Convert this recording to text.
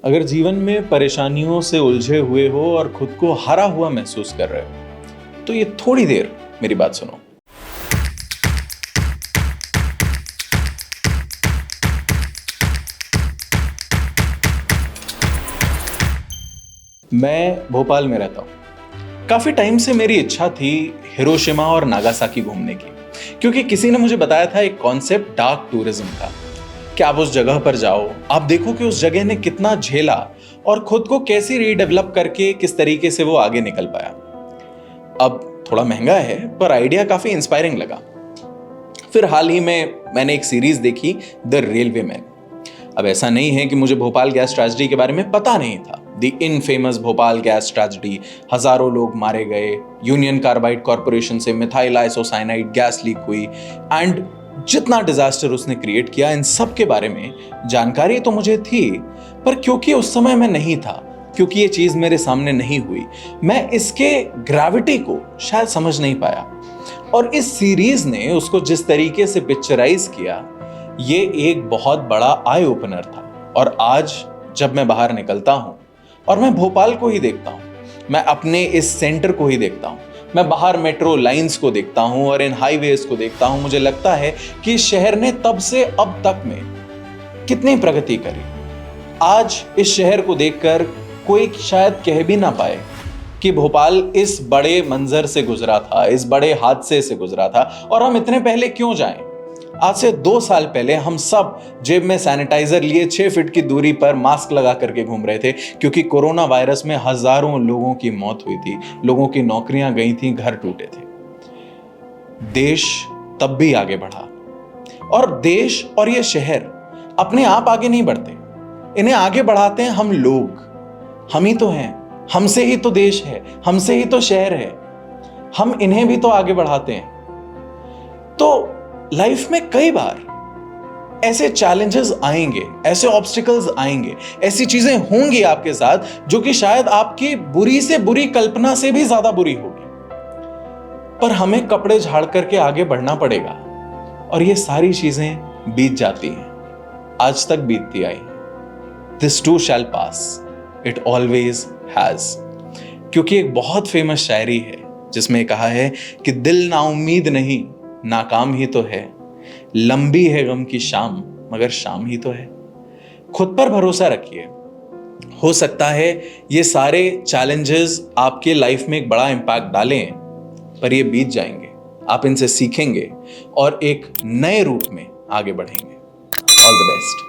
अगर जीवन में परेशानियों से उलझे हुए हो और खुद को हारा हुआ महसूस कर रहे हो तो ये थोड़ी देर मेरी बात सुनो। मैं भोपाल में रहता हूँ। काफी टाइम से मेरी इच्छा थी हिरोशिमा और नागासाकी घूमने की, क्योंकि किसी ने मुझे बताया था एक कॉन्सेप्ट डार्क टूरिज्म का कि आप उस जगह पर जाओ, आप देखो कि उस जगह ने कितना झेला और खुद को कैसे रीडेवलप करके किस तरीके से वो आगे निकल पाया। अब थोड़ा महंगा है पर आइडिया काफी इंस्पायरिंग लगा। फिर हाल ही में मैंने एक सीरीज देखी, द रेलवे मैन। अब ऐसा नहीं है कि मुझे भोपाल गैस ट्रेजेडी के बारे में पता नहीं था। The infamous Bhopal gas tragedy, हजारों लोग मारे गए, यूनियन कार्बाइड कॉर्पोरेशन से मिथाइल आइसोसाइनाइड गैस लीक हुई एंड जितना डिजास्टर उसने क्रिएट किया, इन सब के बारे में जानकारी तो मुझे थी, पर क्योंकि उस समय मैं नहीं था, क्योंकि ये चीज मेरे सामने नहीं हुई, मैं इसके ग्रेविटी को शायद समझ नहीं पाया। और इस सीरीज ने उसको जिस तरीके से पिक्चराइज किया, ये एक बहुत बड़ा आई ओपनर था। और आज जब मैं बाहर निकलता हूं और मैं भोपाल को ही देखता हूं, मैं अपने इस सेंटर को ही देखता हूं, मैं बाहर मेट्रो लाइंस को देखता हूं और इन हाईवेज को देखता हूं, मुझे लगता है कि इस शहर ने तब से अब तक में कितनी प्रगति करी। आज इस शहर को देखकर कोई शायद कह भी ना पाए कि भोपाल इस बड़े मंजर से गुजरा था, इस बड़े हादसे से गुजरा था। और हम इतने पहले क्यों जाएं? आज से 2 साल पहले हम सब जेब में सैनिटाइजर लिए 6 फीट की दूरी पर मास्क लगा करके घूम रहे थे, क्योंकि कोरोना वायरस में हजारों लोगों की मौत हुई थी, लोगों की नौकरियां गई थी, घर टूटे थे। देश तब भी आगे बढ़ा। और देश और ये शहर अपने आप आगे नहीं बढ़ते, इन्हें आगे बढ़ाते हैं हम लोग। हम ही तो हैं, हमसे ही तो देश है, हमसे ही तो शहर है, हम इन्हें भी तो आगे बढ़ाते हैं। तो लाइफ में कई बार ऐसे चैलेंजेस आएंगे, ऐसे ऑब्स्टिकल्स आएंगे, ऐसी चीजें होंगी आपके साथ जो कि शायद आपकी बुरी से बुरी कल्पना से भी ज्यादा बुरी होगी, पर हमें कपड़े झाड़ करके आगे बढ़ना पड़ेगा। और ये सारी चीजें बीत जाती हैं, आज तक बीतती आई। This too shall pass, it always has. क्योंकि एक बहुत फेमस शायरी है जिसमें कहा है कि दिल ना उम्मीद नहीं, नाकाम ही तो है, लंबी है गम की शाम मगर शाम ही तो है। खुद पर भरोसा रखिए। हो सकता है ये सारे चैलेंजेस आपके लाइफ में एक बड़ा इंपैक्ट डालें, पर ये बीत जाएंगे, आप इनसे सीखेंगे और एक नए रूप में आगे बढ़ेंगे। All the best.